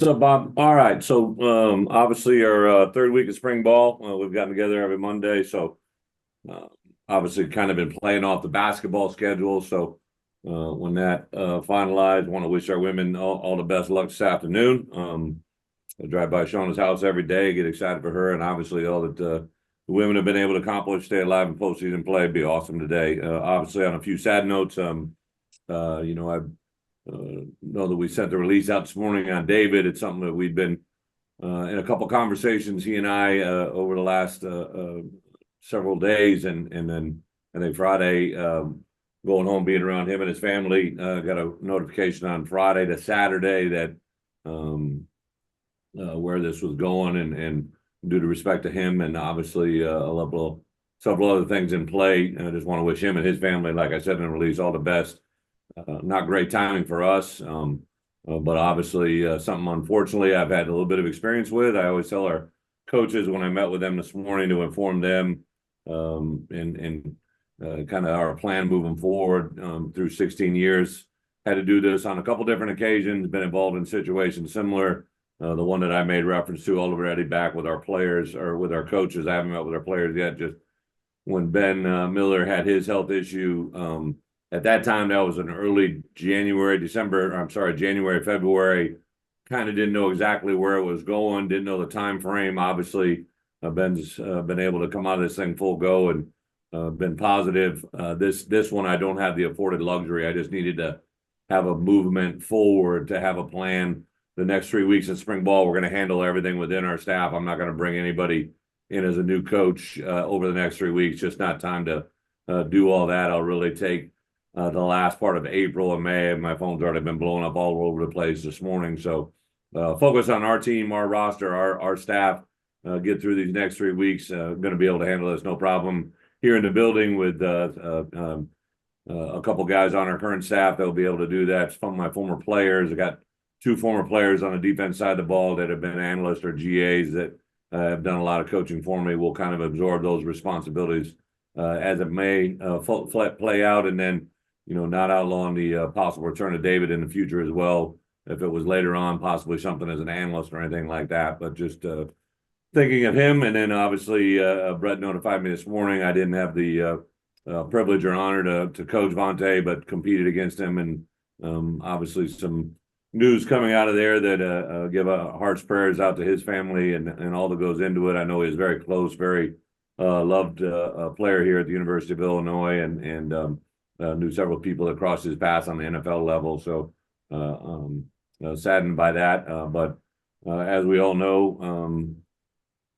What's up, Bob? All right. So, obviously, our third week of spring ball, we've gotten together every Monday. So, uh, obviously, kind of been playing off the basketball schedule. So, when that finalized, want to wish our women all the best luck this afternoon. I drive by Shauna's house every day, get excited for her, and obviously, all that the women have been able to accomplish, stay alive in postseason play, be awesome today. Obviously, on a few sad notes, I know that we sent the release out this morning on David. It's something that we've been in a couple conversations, he and I, over the last several days, and then I think Friday, going home, being around him and his family, got a notification on Friday to Saturday that where this was going, and due to respect to him, and obviously several other things in play. I just want to wish him and his family, like I said in the release, all the best. Not great timing for us, but obviously something unfortunately I've had a little bit of experience with. I always tell our coaches when I met with them this morning to inform them and kind of our plan moving forward through 16 years. Had to do this on a couple different occasions, been involved in situations similar. The one that I made reference to already back with our players or with our coaches. I haven't met with our players yet, just when Ben Miller had his health issue. At that time, that was in early January, February. Kind of didn't know exactly where it was going, didn't know the time frame. Obviously, Ben's been able to come out of this thing full go and been positive. This one, I don't have the afforded luxury. I just needed to have a movement forward, to have a plan. The next 3 weeks of spring ball, we're going to handle everything within our staff. I'm not going to bring anybody in as a new coach over the next 3 weeks. Just not time to do all that. I'll really take the last part of April and May. My phone's already been blowing up all over the place this morning. So focus on our team, our roster, our staff, get through these next 3 weeks. Going to be able to handle this no problem here in the building with a couple guys on our current staff that will be able to do that. Some of my former players. I got two former players on the defense side of the ball that have been analysts or GAs that have done a lot of coaching for me. We'll kind of absorb those responsibilities as it may play out, and then not outlawing the possible return of David in the future as well. If it was later on, possibly something as an analyst or anything like that, but just thinking of him. And then obviously Bret notified me this morning. I didn't have the privilege or honor to coach Vontae, but competed against him. And obviously some news coming out of there that give heart's prayers out to his family and all that goes into it. I know he's very close, very loved player here at the University of Illinois, and knew several people that crossed his path on the NFL level. So saddened by that. But as we all know,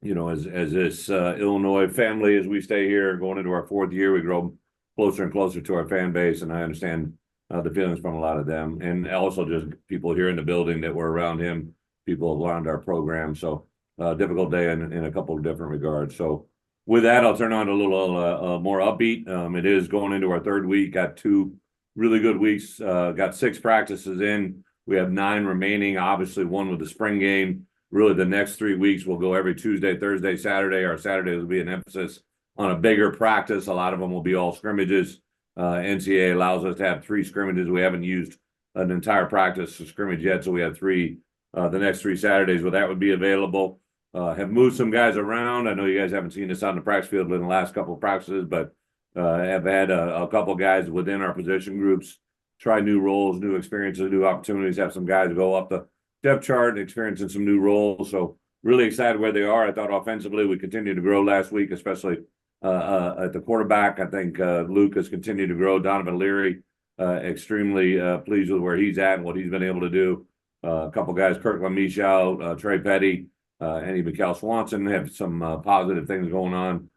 as this Illinois family, as we stay here going into our fourth year, we grow closer and closer to our fan base. And I understand the feelings from a lot of them, and also just people here in the building that were around him, people around our program. So difficult day in a couple of different regards. So with that, I'll turn on to a little more upbeat. It is going into our third week. Got 2 really good weeks. Got 6 practices in. We have 9 remaining. Obviously, one with the spring game. Really, the next 3 weeks will go every Tuesday, Thursday, Saturday. Our Saturdays will be an emphasis on a bigger practice. A lot of them will be all scrimmages. NCAA allows us to have 3 scrimmages. We haven't used an entire practice scrimmage yet, so we have 3 the next 3 Saturdays where that would be available. Have moved some guys around. I know you guys haven't seen this on the practice field in the last couple of practices, but have had a couple guys within our position groups try new roles, new experiences, new opportunities. Have some guys go up the depth chart and experiencing some new roles. So really excited where they are. I thought offensively we continued to grow last week, especially at the quarterback. I think Luke has continued to grow. Donovan Leary, extremely pleased with where he's at and what he's been able to do. A couple guys, Kirk Lamichau, Trey Petty, and Mikal Swanson have some positive things going on.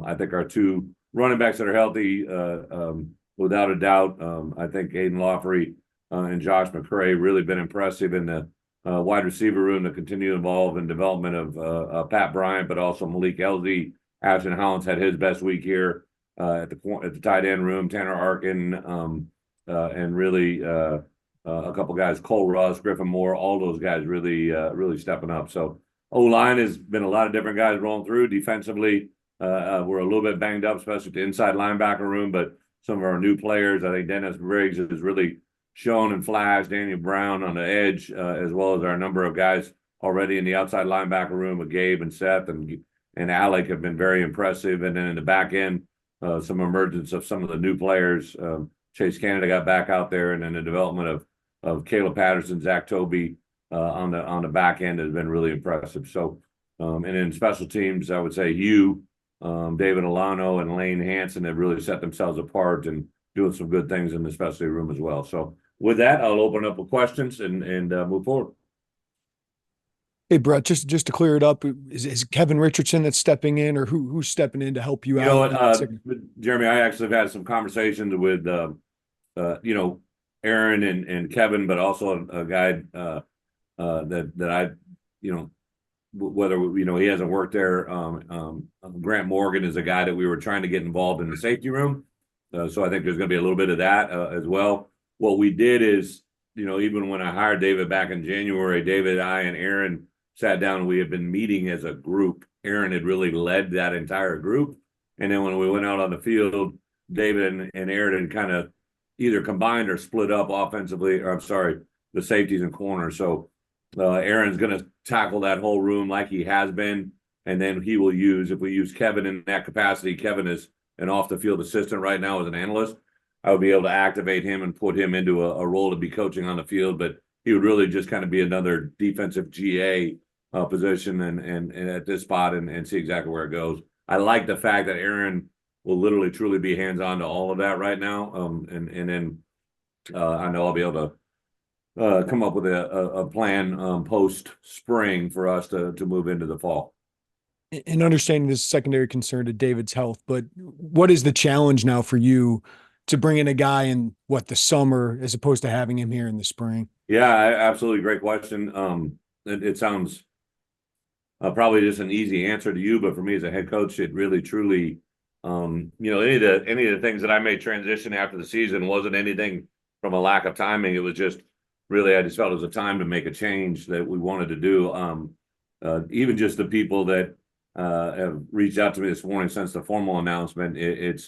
I think our 2 running backs that are healthy, without a doubt. I think Aiden Lawfrey and Josh McCray really been impressive in the wide receiver room to continue to evolve in development of Pat Bryant, but also Malik Elzy. Ashton Hollins had his best week here at the tight end room. Tanner Arkin and really a couple guys, Cole Russ, Griffin Moore, all those guys really stepping up. So O-line has been a lot of different guys rolling through. Defensively, we're a little bit banged up, especially at the inside linebacker room, but some of our new players, I think Dennis Briggs has really shown and flashed. Daniel Brown on the edge, as well as our number of guys already in the outside linebacker room with Gabe and Seth and Alec have been very impressive. And then in the back end, some emergence of some of the new players. Chase Canada got back out there, and then the development of Caleb Patterson, Zach Toby on the back end has been really impressive. So, and in special teams, I would say David Alano and Lane Hansen have really set themselves apart and doing some good things in the specialty room as well. So with that, I'll open up with questions and move forward. Hey, Bret, just to clear it up, is Kevin Richardson that's stepping in, or who's stepping in to help you out? You know what, Jeremy, I actually have had some conversations with, Aaron and Kevin, but also a guy that I, whether, he hasn't worked there. Grant Morgan is a guy that we were trying to get involved in the safety room. So I think there's going to be a little bit of that as well. What we did is, even when I hired David back in January, David, I, and Aaron sat down and we had been meeting as a group. Aaron had really led that entire group. And then when we went out on the field, David and Aaron had kind of either combined or split up offensively, or the safeties and corners. So Aaron's going to tackle that whole room like he has been. And then he will if we use Kevin in that capacity, Kevin is an off the field assistant right now as an analyst. I would be able to activate him and put him into a role to be coaching on the field, but he would really just kind of be another defensive GA position and at this spot and see exactly where it goes. I like the fact that Aaron will literally truly be hands-on to all of that right now. And then I know I'll be able to come up with a plan post spring for us to move into the fall. And understanding this secondary concern to David's health, but what is the challenge now for you to bring in a guy in the summer as opposed to having him here in the spring? Yeah, absolutely. Great question. It sounds probably just an easy answer to you, but for me as a head coach, it really truly, any of the things that I made transition after the season wasn't anything from a lack of timing. It was just really, I just felt it was a time to make a change that we wanted to do. Even just the people that have reached out to me this morning since the formal announcement, it's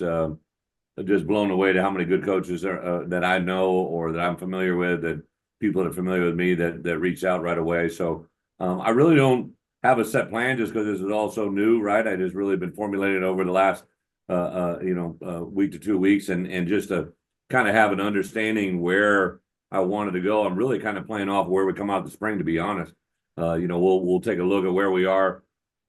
just blown away to how many good coaches that I know or that I'm familiar with, that people that are familiar with me that reached out right away. So I really don't have a set plan just because this is all so new, right? I just really been formulating over the last week to 2 weeks and just to kind of have an understanding where I wanted to go. I'm really kind of playing off where we come out the spring, to be honest. We'll take a look at where we are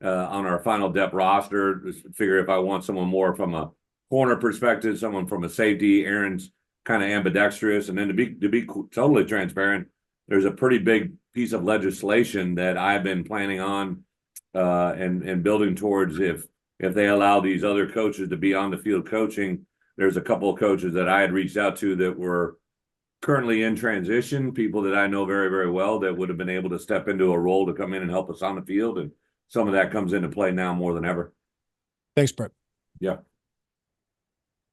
on our final depth roster, figure if I want someone more from a corner perspective, someone from a safety. Aaron's kind of ambidextrous. And then to be totally transparent, there's a pretty big piece of legislation that I've been planning on and building towards. If they allow these other coaches to be on the field coaching, there's a couple of coaches that I had reached out to that were currently in transition, people that I know very, very well that would have been able to step into a role to come in and help us on the field. And some of that comes into play now more than ever. Thanks, Bret. Yeah.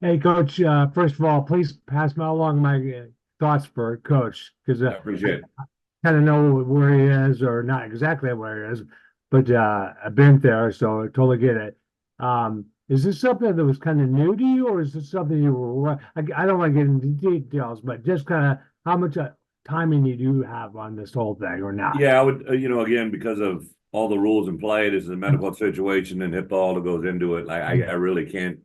Hey, Coach, first of all, please pass me along my thoughts for Coach, because I appreciate it. I kind of know where he is, or not exactly where he is, but I've been there, so I totally get it. Is this something that was kind of new to you, or is this something you were, I don't want to get into details, but just kind of how much timing you do have on this whole thing or not? Yeah, I would, again, because of all the rules in play, this is a medical situation and HIPAA all that goes into it. Like I really can't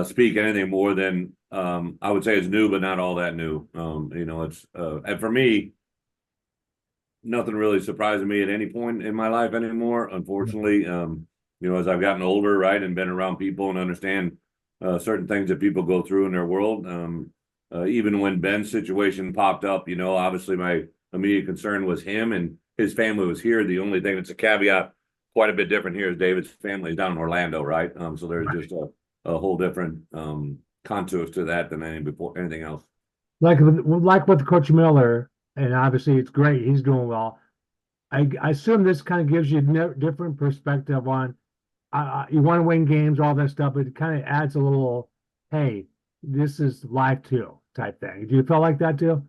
speak anything more than I would say it's new, but not all that new. It's and for me, nothing really surprising me at any point in my life anymore. Unfortunately, as I've gotten older, right, and been around people and understand certain things that people go through in their world. Even when Ben's situation popped up, obviously my immediate concern was him and his family was here. The only thing that's a caveat, quite a bit different here, is David's family is down in Orlando, right? So there's just a whole different contours to that than anything else. Like with Coach Miller, and obviously it's great, he's doing well. I assume this kind of gives you a different perspective on you want to win games, all that stuff, but it kind of adds a little, hey, this is life too type thing. Do you feel like that too?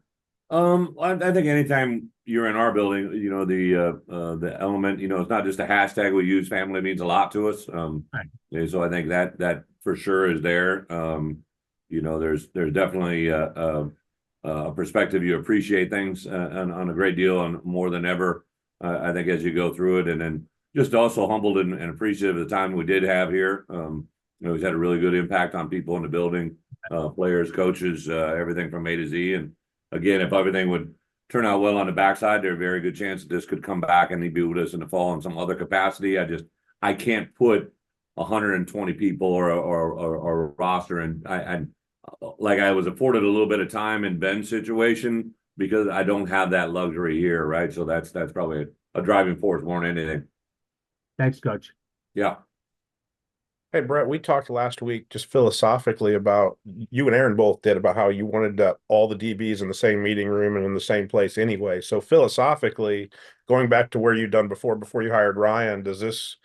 I think anytime you're in our building, the element, it's not just a hashtag we use. Family means a lot to us. Right. So I think that for sure is there. There's definitely perspective, you appreciate things on a great deal and more than ever. I think as you go through it, and then just also humbled and appreciative of the time we did have here. He's had a really good impact on people in the building, players, coaches, everything from A to Z. And again, if everything would turn out well on the backside, there's a very good chance that this could come back and he'd be with us in the fall in some other capacity. I can't put 120 people or a roster, and I was afforded a little bit of time in Ben's situation because I don't have that luxury here, right? So that's probably a driving force more than anything. Thanks, Coach. Yeah. Hey, Brett, we talked last week just philosophically about, you and Aaron both did, about how you wanted all the DBs in the same meeting room and in the same place anyway. So philosophically, going back to where you'd done before you hired Ryan, does this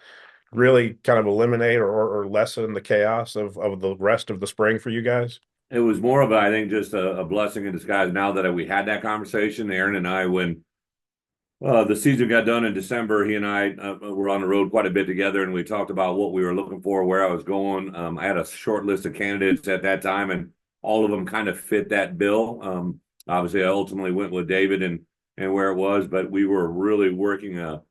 really kind of eliminate or lessen the chaos of the rest of the spring for you guys? It was more of, I think, just a blessing in disguise now that we had that conversation, Aaron and I, when the season got done in December. He and I were on the road quite a bit together, and we talked about what we were looking for, where I was going. I had a short list of candidates at that time, and all of them kind of fit that bill. Obviously, I ultimately went with David and where it was, but we were really working a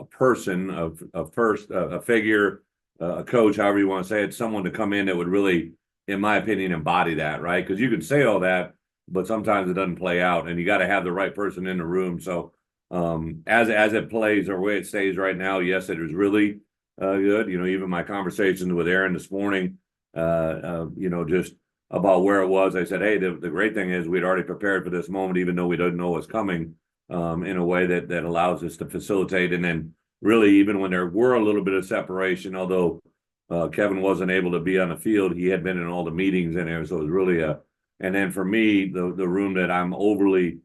person, a figure, a coach, however you want to say it, someone to come in that would really, in my opinion, embody that, right? Because you can say all that, but sometimes it doesn't play out, and you got to have the right person in the room. So as it plays or way it stays right now, yes, it was really good. Even my conversations with Aaron this morning, just about where it was, I said, hey, the great thing is we'd already prepared for this moment, even though we didn't know what's coming, in a way that allows us to facilitate. And then really, even when there were a little bit of separation, although Kevin wasn't able to be on the field, he had been in all the meetings in there. So it was really and then for me, the room that I'm overly,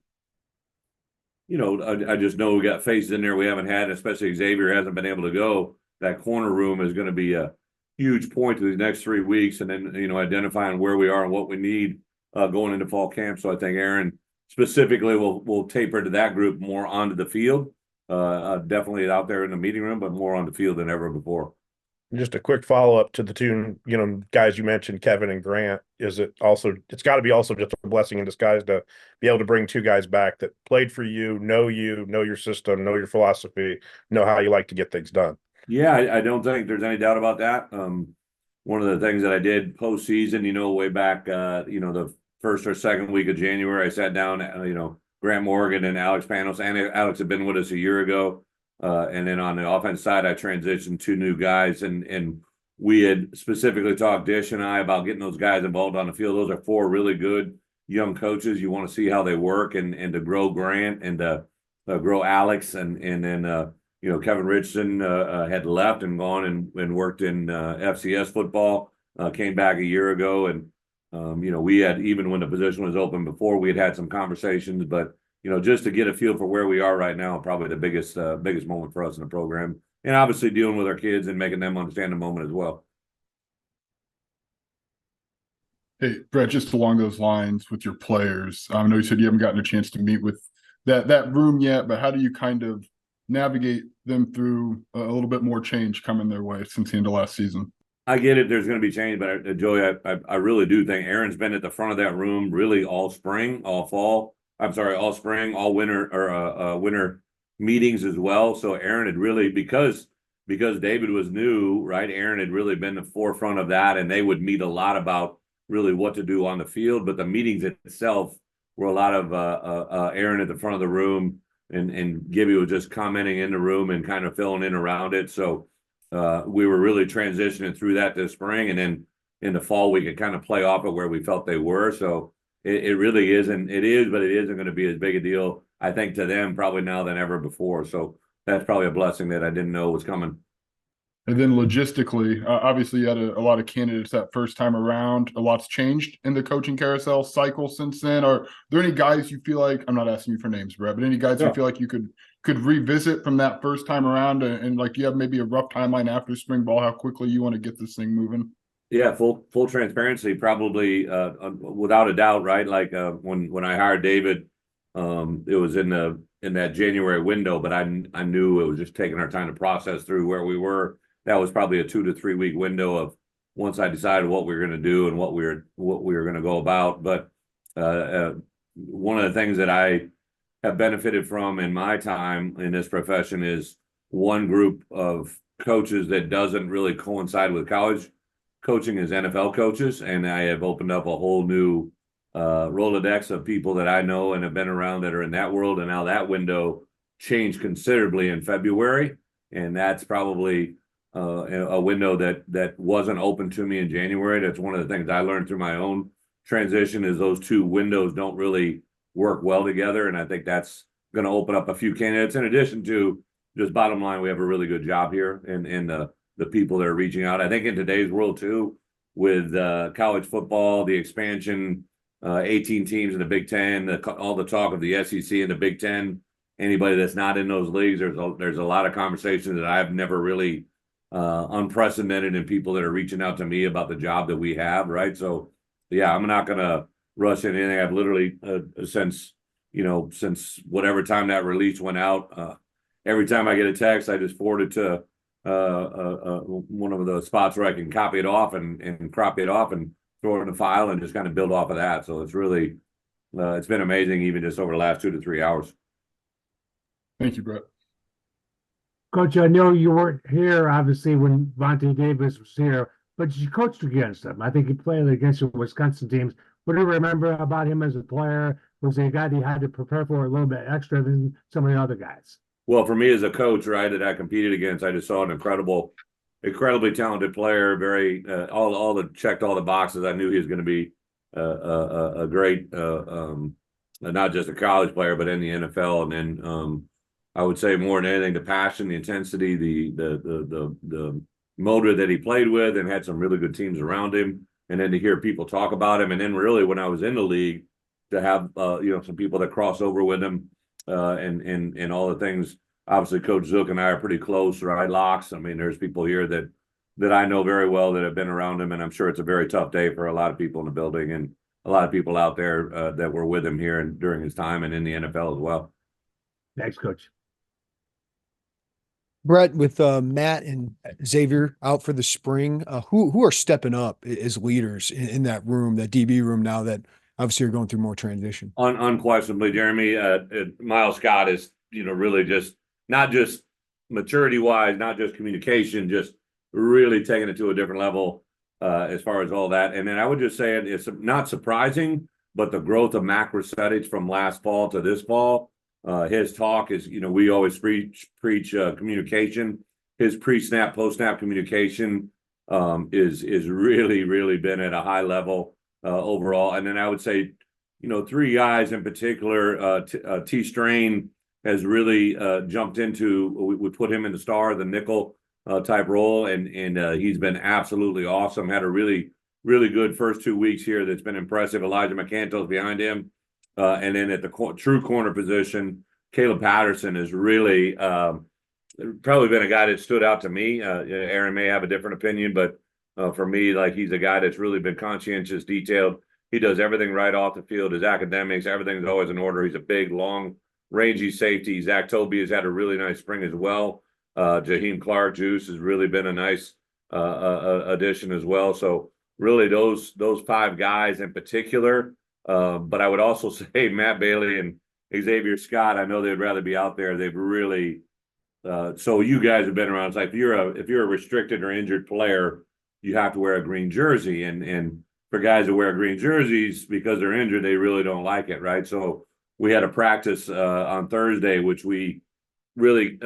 I just know we got faces in there we haven't had, especially Xavier hasn't been able to go. That corner room is going to be a huge point to the next 3 weeks. And then, identifying where we are and what we need going into fall camp. So I think Aaron specifically will taper to that group more onto the field. Definitely out there in the meeting room, but more on the field than ever before. Just a quick follow-up to the two, guys you mentioned, Kevin and Grant. It's got to be also just a blessing in disguise to be able to bring two guys back that played for you, know your system, know your philosophy, know how you like to get things done. Yeah, I don't think there's any doubt about that. One of the things that I did postseason, way back, the first or second week of January, I sat down, Grant Morgan and Alex Panos, and Alex had been with us a year ago. And then on the offense side, I transitioned 2 new guys, and we had specifically talked, Dish and I, about getting those guys involved on the field. Those are 4 really good young coaches. You want to see how they work and to grow Grant and to grow Alex. And then, Kevin Richardson had left and gone and worked in FCS football, came back a year ago. And, we had, even when the position was open before, we had some conversations, but just to get a feel for where we are right now, probably the biggest moment for us in the program, and obviously dealing with our kids and making them understand the moment as well. Hey, Brett, just along those lines with your players, I know you said you haven't gotten a chance to meet with that room yet, but how do you kind of navigate them through a little bit more change coming their way since the end of last season? I get it. There's going to be change, but Joey, I really do think Aaron's been at the front of that room really all spring, all fall. I'm sorry, all spring, all winter, or winter meetings as well. So Aaron had really, because David was new, right? Aaron had really been the forefront of that, and they would meet a lot about really what to do on the field. But the meetings itself were a lot of Aaron at the front of the room, and Gibby was just commenting in the room and kind of filling in around it. So we were really transitioning through that this spring, and then in the fall we could kind of play off of where we felt they were. So it really isn't. It is, but it isn't going to be as big a deal, I think, to them probably now than ever before. So that's probably a blessing that I didn't know was coming. And then logistically, obviously you had a lot of candidates that first time around. A lot's changed in the coaching carousel cycle since then. Are there any guys you feel like, I'm not asking you for names, Brett, but any guys you feel like you could revisit from that first time around, and like you have maybe a rough timeline after spring ball, how quickly you want to get this thing moving? Yeah, full transparency, probably without a doubt, right? Like when I hired David, it was in that January window, but I knew it was just taking our time to process through where we were. That was probably a 2 to 3 week window of once I decided what we were going to do and what we were going to go about. But one of the things that I have benefited from in my time in this profession is one group of coaches that doesn't really coincide with college coaching is NFL coaches, and I have opened up a whole new Rolodex of people that I know and have been around that are in that world, and now that window changed considerably in February, and that's probably a window that wasn't open to me in January. That's one of the things I learned through my own transition is those two windows don't really work well together, and I think that's going to open up a few candidates. In addition to just bottom line, we have a really good job here, and the people that are reaching out. I think in today's world too, with college football, the expansion, 18 teams in the Big Ten, all the talk of the SEC and the Big Ten. Anybody that's not in those leagues, there's a lot of conversations that I've never really unprecedented in people that are reaching out to me about the job that we have, right? So, yeah, I'm not going to rush into anything. I've literally since whatever time that release went out, every time I get a text, I just forward it to one of the spots where I can copy it off and crop it off and throw it in a file and just kind of build off of that. So it's really it's been amazing, even just over the last 2 to 3 hours. Thank you, Bret. Coach, I know you weren't here, obviously, when Vontae Davis was here, but you coached against him. I think he played against the Wisconsin teams. What do you remember about him as a player? Was he a guy that you had to prepare for a little bit extra than some of the other guys? Well, for me as a coach, right, that I competed against, I just saw an incredibly talented player. Very checked all the boxes. I knew he was going to be a great, not just a college player, but in the NFL. And then I would say more than anything, the passion, the intensity, the motor that he played with, and had some really good teams around him. And then to hear people talk about him, and then really when I was in the league, to have some people that cross over with him. And all the things. Obviously, Coach Zook and I are pretty close, right? Locks. I mean, there's people here that I know very well that have been around him, and I'm sure it's a very tough day for a lot of people in the building and a lot of people out there that were with him here and during his time and in the NFL as well. Thanks, Coach. Bret, with Matt and Xavier out for the spring, who are stepping up as leaders in that room, that DB room now that obviously you're going through more transition? Unquestionably, Jeremy, Miles Scott is, really just not just maturity wise, not just communication, just really taking it to a different level as far as all that. And then I would just say it's not surprising, but the growth of Mac Resetich from last fall to this fall, his talk is, we always preach communication. His pre-snap, post-snap communication is really, really been at a high level overall. And then I would say, 3 guys in particular, T Strain has really jumped into, we put him in the star, the nickel type role. And he's been absolutely awesome. Had a really, really good first 2 weeks here. That's been impressive. Elijah McCanto's behind him. And then at the true corner position, Caleb Patterson has really probably been a guy that stood out to me. Aaron may have a different opinion, but for me, like, he's a guy that's really been conscientious, detailed. He does everything right off the field. His academics, everything's always in order. He's a big, long, rangy safety. Zach Tobey has had a really nice spring as well. Jaheim Clark Juice has really been a nice addition as well. So really those 5 guys in particular. But I would also say Matt Bailey and Xavier Scott, I know they'd rather be out there. They've really so you guys have been around. It's like if you're a restricted or injured player, you have to wear a green jersey. And for guys that wear green jerseys because they're injured, they really don't like it, right? So we had a practice on Thursday, which we really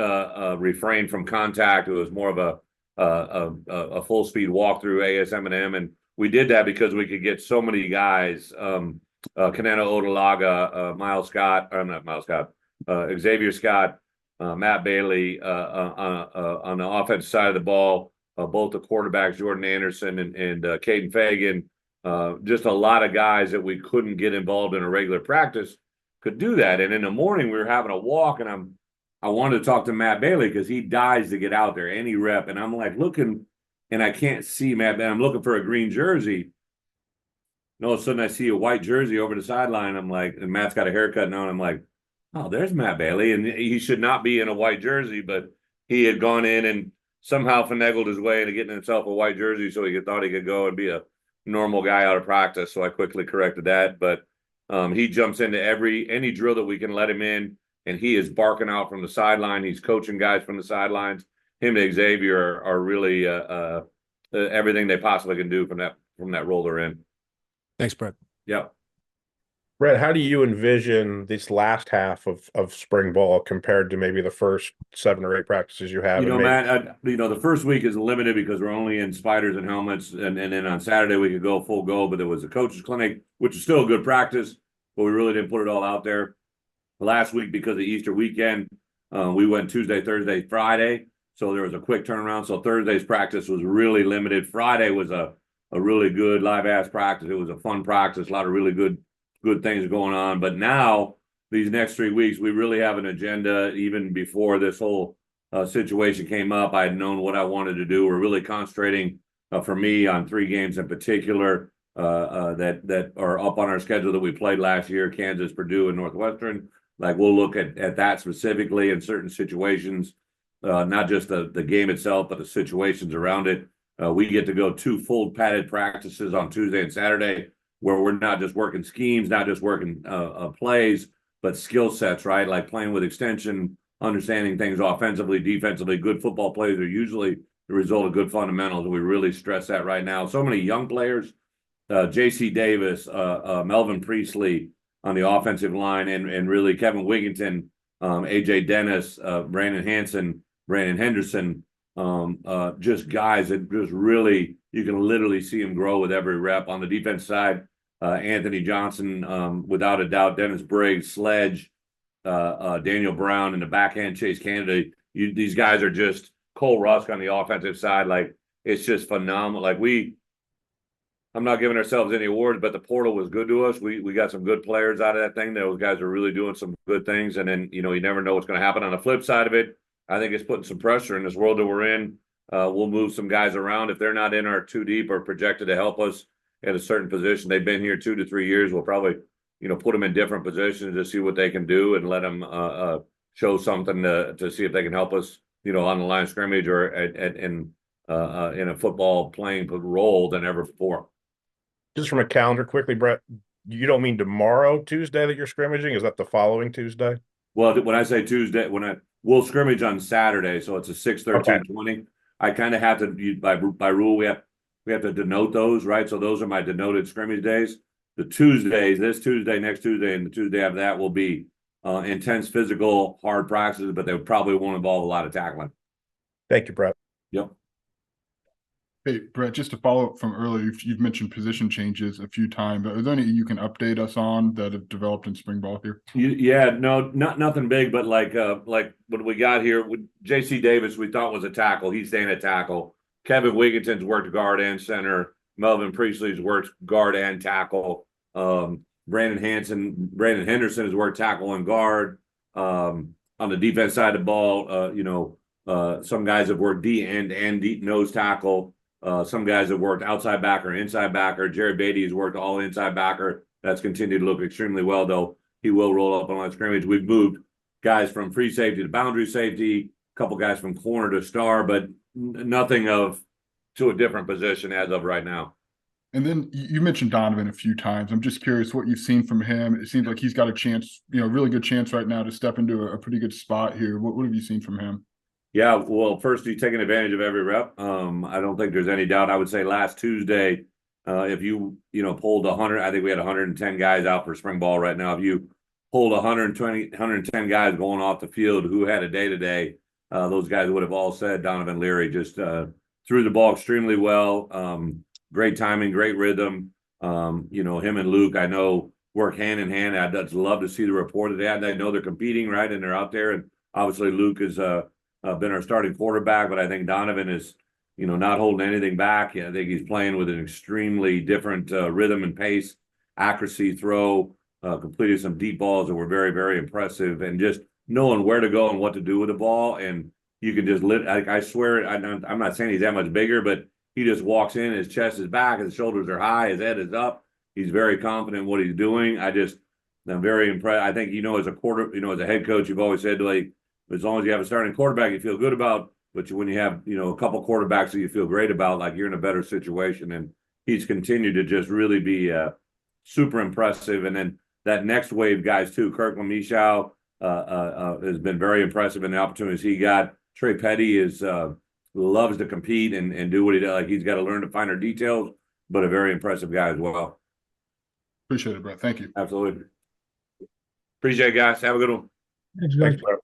refrained from contact. It was more of a full speed walk through ASM&M, and we did that because we could get so many guys. Kanena Odalaga, Xavier Scott, Matt Bailey on the offensive side of the ball, both the quarterbacks, Jordan Anderson and Caden Fagan. Just a lot of guys that we couldn't get involved in a regular practice could do that. And in the morning, we were having a walk, and I wanted to talk to Matt Bailey because he dies to get out there, any rep. And I'm like looking, and I can't see Matt Bailey. I'm looking for a green jersey. And all of a sudden, I see a white jersey over the sideline. I'm like, and Matt's got a haircut now, and I'm like, oh, there's Matt Bailey. And he should not be in a white jersey, but he had gone in and somehow finagled his way into getting himself a white jersey so he thought he could go and be a normal guy out of practice. So I quickly corrected that. But He jumps into any drill that we can let him in, and he is barking out from the sideline. He's coaching guys from the sidelines. Him and Xavier are really everything they possibly can do from that role they're in. Thanks, Bret. Yep. Brett, how do you envision this last half of spring ball compared to maybe the first 7 or 8 practices you have? Matt, the first week is limited because we're only in spiders and helmets, and then on Saturday we could go full go, but there was a coach's clinic, which is still a good practice, but we really didn't put it all out there. Last week, because of Easter weekend, we went Tuesday, Thursday, Friday, so there was a quick turnaround. So Thursday's practice was really limited. Friday was a really good live ass practice. It was a fun practice, a lot of really good things going on. But now these next 3 weeks, we really have an agenda. Even before this whole situation came up, I had known what I wanted to do. We're really concentrating for me on 3 games in particular that are up on our schedule that we played last year: Kansas, Purdue, and Northwestern. Like, we'll look at that specifically in certain situations, not just the game itself, but the situations around it. We get to go 2 full padded practices on Tuesday and Saturday, where we're not just working schemes, not just working plays, but skill sets, right? Like playing with extension, understanding things offensively, defensively. Good football plays are usually the result of good fundamentals, and we really stress that right now. So many young players, J.C. Davis, Melvin Priestley on the offensive line, and really Kevin Wigginton, A.J. Dennis, Brandon Hanson, Brandon Henderson, just guys that just really, you can literally see them grow with every rep. On the defense side, Anthony Johnson, without a doubt, Dennis Briggs, Sledge, Daniel Brown in the backhand, Chase Canada. These guys are just Cole Rusk on the offensive side. Like, it's just phenomenal. Like, I'm not giving ourselves any awards, but the portal was good to us. We got some good players out of that thing. Those guys are really doing some good things. And then, you never know what's going to happen. On the flip side of it, I think it's putting some pressure in this world that we're in. We'll move some guys around. If they're not in our 2 deep or projected to help us at a certain position, they've been here 2 to 3 years. We'll probably, put them in different positions to see what they can do and let them show something to see if they can help us, on the line of scrimmage or in a football playing role than ever before. Just from a calendar quickly, Brett, you don't mean tomorrow, Tuesday, that you're scrimmaging? Is that the following Tuesday? Well, when I say Tuesday, we'll scrimmage on Saturday, so it's a 6/13/20. I kind of have to, by rule, we have to denote those, right? So those are my denoted scrimmage days. The Tuesdays, this Tuesday, next Tuesday, and the Tuesday after that will be intense physical, hard practices, but they probably won't involve a lot of tackling. Thank you, Brett. Yep. Hey, Brett, just to follow up from earlier, you've mentioned position changes a few times. Are there any you can update us on that have developed in spring ball here? Yeah, no, nothing big, but like what we got here with J.C. Davis, we thought was a tackle. He's staying at tackle. Kevin Wigginton's worked guard and center. Melvin Priestley's worked guard and tackle. Brandon Henderson has worked tackle and guard. On the defense side of the ball, some guys have worked D end and deep nose tackle. Some guys have worked outside backer, inside backer. Jared Beatty has worked all inside backer. That's continued to look extremely well, though. He will roll up on line scrimmage. We've moved guys from free safety to boundary safety, a couple guys from corner to star, but nothing to a different position as of right now. And then you mentioned Donovan a few times. I'm just curious what you've seen from him. It seems like he's got a chance, really good chance right now to step into a pretty good spot here. What have you seen from him? Yeah, well, first, he's taking advantage of every rep. I don't think there's any doubt. I would say last Tuesday, if you pulled 100, I think we had 110 guys out for spring ball right now. If you pulled 110 guys going off the field who had a day-to-day, those guys would have all said Donovan Leary just threw the ball extremely well. Great timing, great rhythm. Him and Luke, I know, work hand in hand. I'd just love to see the report that they had. I know they're competing, right, and they're out there. And obviously Luke is been our starting quarterback, but I think Donovan is, not holding anything back. I think he's playing with an extremely different rhythm and pace, accuracy, throw, completed some deep balls that were very, very impressive, and just knowing where to go and what to do with the ball. And you can just I swear, I'm not saying he's that much bigger, but he just walks in, his chest is back, his shoulders are high, his head is up. He's very confident in what he's doing. I'm very impressed. I think, as a head coach, you've always said, like, as long as you have a starting quarterback you feel good about, but when you have, a couple quarterbacks that you feel great about, like, you're in a better situation. And he's continued to just really be super impressive. And then that next wave guys too. Kirk Lamishow has been very impressive in the opportunities he got. Trey Petty loves to compete and do what he does. Like, he's got to learn the finer details, but a very impressive guy as well. Appreciate it, Brett. Thank you. Absolutely. Appreciate it, guys. Have a good one. Thanks, guys. Thanks, Brett.